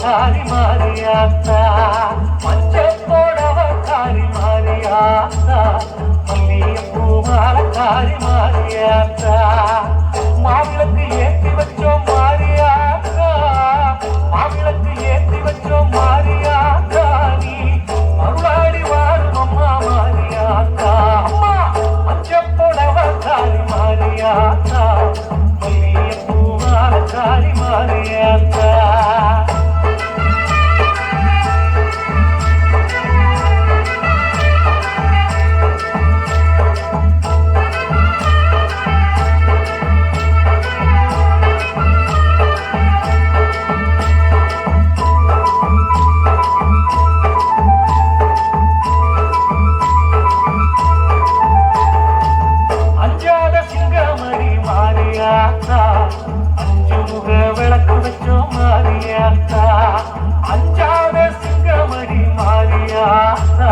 காரி மாரியாத்தா மஞ்சப்போடவ காரி மாரியாத்தா மல்லிகைப்பூவால காரி மாரியாத்தா மாவிளக்கு ஏற்றி வச்சோம் மாரியாத்தா மாவிளக்கு ஏற்றி வச்சோம் மாரியாத்தா நீ மருளாடி வாழும் அம்மா மாரியாத்தா அம்மா மஞ்சப்போடவ காரி மாரியாத்தா மல்லிகைப்பூவால காரி மாரியாத்தா அஞ்சு முக விளக்கு வச்சோம் மாரியாத்தா அஞ்சாத சிங்கமடி மாரியாத்தா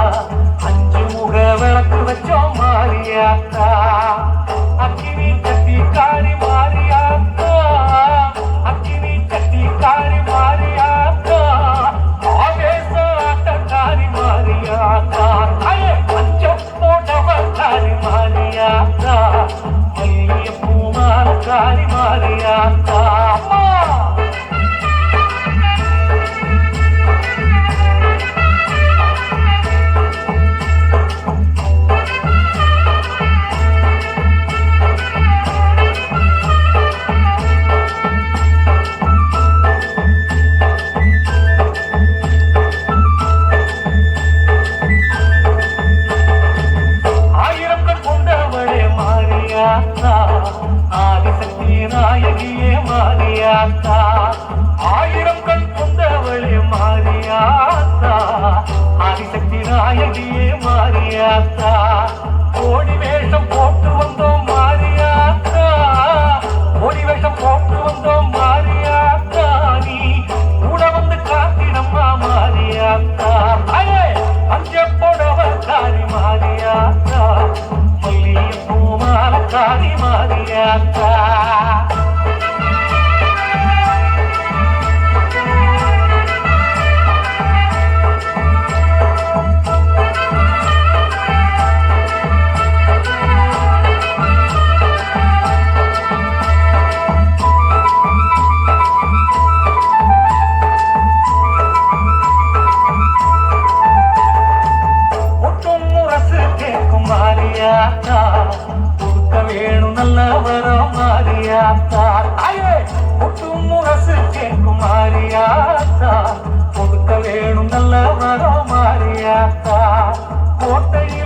அஞ்சு முக விளக்கு வச்சோம் மாரியாத்தா அக்கினி கட்டி காரி மாரியாத்தா அக்கினி கட்டி காரி மாரியாத்தா ஆவேச ஆட்டக்காரி மாரியாத்தா பஞ்சம் போட்டவ காரி மாரியாத்தா காரி மாரியாத்தா ஆயிரம் கண் கொண்டவளே மாரியாத்தா ஆதிசக்தி நாயகியே மாரியாத்தா ஆயிரம் கண் கொண்டவளே மாரியாத்தா ஆதிசக்தி நாயகியே மாரியாத்தா கோடி வேஷம் போட்டு வந்தோம் மாரியாத்தா கோடி வேஷம் போட்டு வந்தோம் மாரியாத்தா நீ கூட வந்து காத்திடம்மா மாரியாத்தா பஞ்சப்பொடவ காரி மாரியாத்தா மல்லிகைப்பூமால காரி மாரியாத்தா மாரியாத்தா கொடுக்க வேணும் நல்ல வரம் மாரியாத்தா தாயே ஒட்டும் முரசு கேட்கும் மாரியாத்தா கொடுக்க வேணும் நல்ல வரம் மாரியாத்தா கோட்டையில்